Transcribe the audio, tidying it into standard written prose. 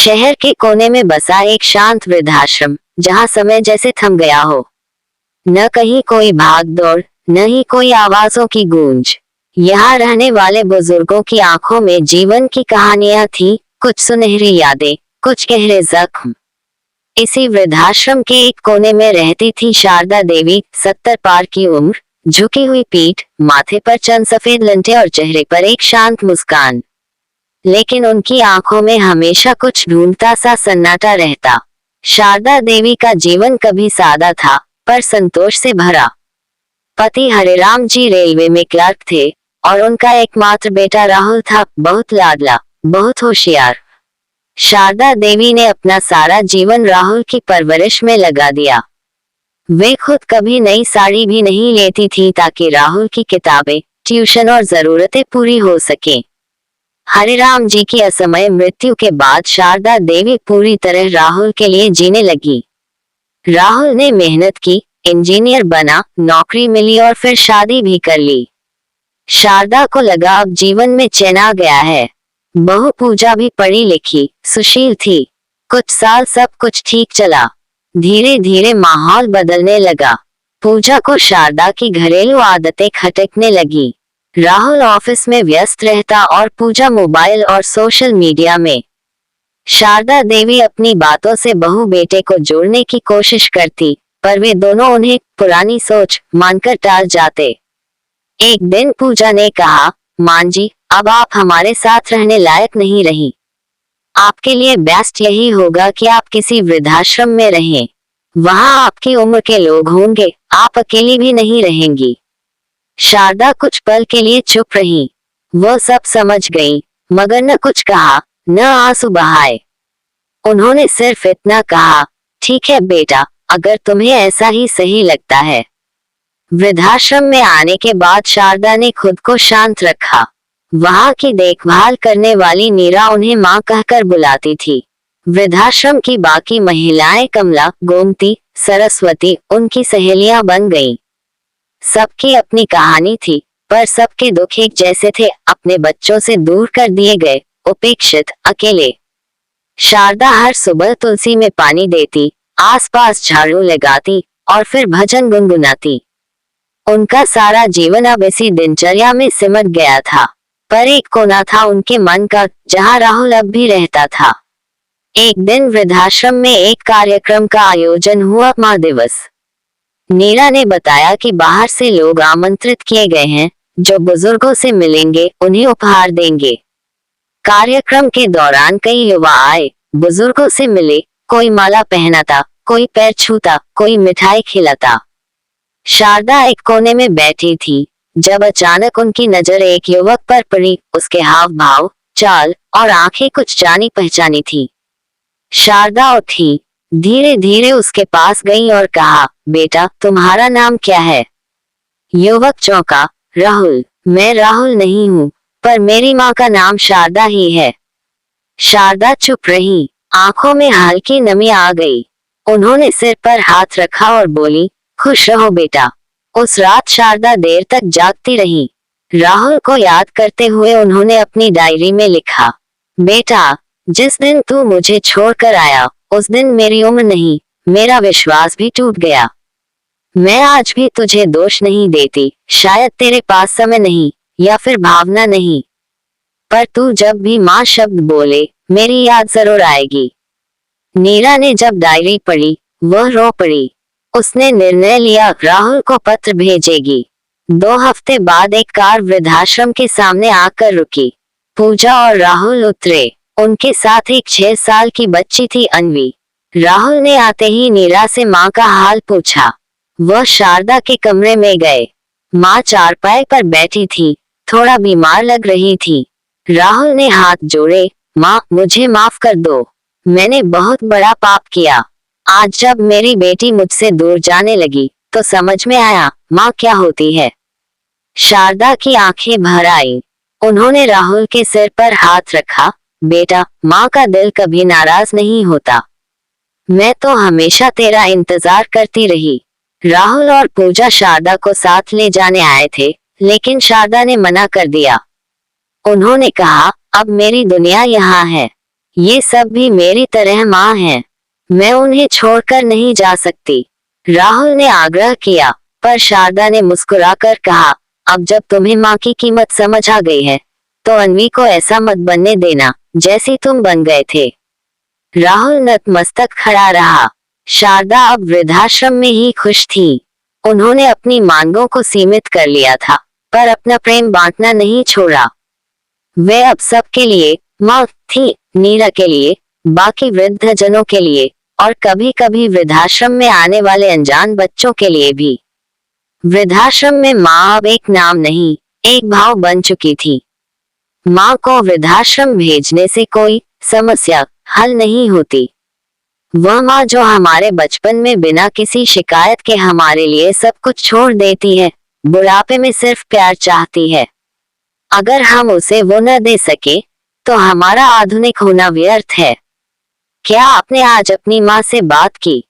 शहर के कोने में बसा एक शांत वृद्धाश्रम, जहाँ समय जैसे थम गया हो। न कहीं कोई भाग दौड़, न ही कोई आवाजों की गूंज। यहाँ रहने वाले बुजुर्गों की आंखों में जीवन की कहानियां थी, कुछ सुनहरी यादें, कुछ गहरे जख्म। इसी वृद्धाश्रम के एक कोने में रहती थी शारदा देवी, 70 पार की उम्र, झुकी हुई पीठ, माथे पर चंद सफेद लंठे और चेहरे पर एक शांत मुस्कान। लेकिन उनकी आंखों में हमेशा कुछ ढूंढता सा सन्नाटा रहता। शारदा देवी का जीवन कभी सादा था, पर संतोष से भरा। पति हरिराम जी रेलवे में क्लर्क थे और उनका एकमात्र बेटा राहुल था, बहुत लाडला, बहुत होशियार। शारदा देवी ने अपना सारा जीवन राहुल की परवरिश में लगा दिया। वे खुद कभी नई साड़ी भी नहीं लेती थी ताकि राहुल की किताबें, ट्यूशन और जरूरतें पूरी हो सकें। हरिराम जी की असमय मृत्यु के बाद शारदा देवी पूरी तरह राहुल के लिए जीने लगी। राहुल ने मेहनत की, इंजीनियर बना, नौकरी मिली और फिर शादी भी कर ली। शारदा को लगा अब जीवन में चैन आ गया है। बहू पूजा भी पढ़ी लिखी, सुशील थी। कुछ साल सब कुछ ठीक चला। धीरे धीरे माहौल बदलने लगा। पूजा को शारदा की घरेलू आदतें खटकने लगी। राहुल ऑफिस में व्यस्त रहता और पूजा मोबाइल और सोशल मीडिया में। शारदा देवी अपनी बातों से बहू बेटे को जोड़ने की कोशिश करती, पर वे दोनों उन्हें पुरानी सोच मानकर टाल जाते। एक दिन पूजा ने कहा, मां जी, अब आप हमारे साथ रहने लायक नहीं रही। आपके लिए बेस्ट यही होगा कि आप किसी वृद्धाश्रम में रहें। वहां आपकी उम्र के लोग होंगे, आप अकेली भी नहीं रहेंगी। शारदा कुछ पल के लिए चुप रही। वह सब समझ गई, मगर न कुछ कहा, न आंसू बहाए। उन्होंने सिर्फ इतना कहा, ठीक है बेटा, अगर तुम्हें ऐसा ही सही लगता है। वृद्धाश्रम में आने के बाद शारदा ने खुद को शांत रखा। वहां की देखभाल करने वाली नीरा उन्हें मां कहकर बुलाती थी। वृद्धाश्रम की बाकी महिलाएं कमला, गोमती, सरस्वती उनकी सहेलियां बन गईं। सबकी अपनी कहानी थी, पर सबके दुख एक जैसे थे, अपने बच्चों से दूर कर दिए गए, उपेक्षित, अकेले। शारदा हर सुबह तुलसी में पानी देती, आसपास झाड़ू लगाती और फिर भजन गुनगुनाती। उनका सारा जीवन अब इसी दिनचर्या में सिमट गया था, पर एक कोना था उनके मन का, जहां राहुल अब भी रहता था। एक दिन वृद्धाश्रम में एक कार्यक्रम का आयोजन हुआ, मां दिवस। नीरा ने बताया कि बाहर से लोग आमंत्रित किए गए हैं, जो बुजुर्गों से मिलेंगे, उन्हें उपहार देंगे। कार्यक्रम के दौरान कई युवा आए, बुजुर्गों से मिले, कोई माला पहनाता, कोई पैर छूता, कोई मिठाई खिलाता। शारदा एक कोने में बैठी थी, जब अचानक उनकी नजर एक युवक पर पड़ी। उसके हाव भाव, चाल और आंखें कुछ जानी पहचानी थी। शारदा उठी, धीरे धीरे उसके पास गई और कहा, बेटा, तुम्हारा नाम क्या है? युवक चौंका, राहुल। मैं राहुल नहीं हूँ, पर मेरी माँ का नाम शारदा ही है। शारदा चुप रही, आंखों में हल्की नमी आ गई। उन्होंने सिर पर हाथ रखा और बोली, खुश रहो बेटा। उस रात शारदा देर तक जागती रही। राहुल को याद करते हुए उन्होंने अपनी डायरी में लिखा, बेटा, जिस दिन तू मुझे छोड़कर आया, उस दिन मेरी उम्र नहीं, मेरा विश्वास भी टूट गया। मैं आज भी तुझे दोष नहीं देती, शायद तेरे पास समय नहीं या फिर भावना नहीं, पर तू जब भी माँ शब्द बोले, मेरी याद जरूर आएगी। नीरा ने जब डायरी पढ़ी, वह रो पड़ी। उसने निर्णय लिया, राहुल को पत्र भेजेगी। 2 हफ्ते बाद एक कार वृद्धाश्रम के सामने आकर रुकी। पूजा और राहुल उतरे। उनके साथ एक 6 साल की बच्ची थी, अन्वी। राहुल ने आते ही नीरा से माँ का हाल पूछा। वह शारदा के कमरे में गए। माँ चारपाई पर बैठी थी, थोड़ा बीमार लग रही थी। राहुल ने हाथ जोड़े, माँ, मुझे माफ कर दो। मैंने बहुत बड़ा पाप किया। आज जब मेरी बेटी मुझसे दूर जाने लगी, तो समझ में आया माँ क्या होती है। शारदा की आंखें भर आई। उन्होंने राहुल के सिर पर हाथ रखा, बेटा, माँ का दिल कभी नाराज नहीं होता। मैं तो हमेशा तेरा इंतजार करती रही। राहुल और पूजा शारदा को साथ ले जाने आए थे, लेकिन शारदा ने मना कर दिया। उन्होंने कहा, अब मेरी दुनिया यहाँ है। ये सब भी मेरी तरह माँ हैं। मैं उन्हें छोड़कर नहीं जा सकती। राहुल ने आग्रह किया, पर शारदा ने मुस्कुराकर कहा, अब जब तुम्हें माँ की कीमत समझ आ गई है, तो अन्वी को ऐसा मत बनने देना जैसी तुम बन गए थे। राहुल नतमस्तक खड़ा रहा। शारदा अब वृद्धाश्रम में ही खुश थी। उन्होंने अपनी मांगों को सीमित कर लिया था, पर अपना प्रेम बांटना नहीं छोड़ा। वे अब सबके लिए माँ थी, नीरा के लिए, बाकी वृद्धजनों के लिए, और कभी कभी वृद्धाश्रम में आने वाले अनजान बच्चों के लिए भी। वृद्धाश्रम में माँ अब एक नाम नहीं, एक भाव बन चुकी थी। माँ को वृद्धाश्रम भेजने से कोई समस्या हल नहीं होती। वह माँ जो हमारे बचपन में बिना किसी शिकायत के हमारे लिए सब कुछ छोड़ देती है, बुढ़ापे में सिर्फ प्यार चाहती है। अगर हम उसे वो न दे सके, तो हमारा आधुनिक होना व्यर्थ है। क्या आपने आज अपनी माँ से बात की?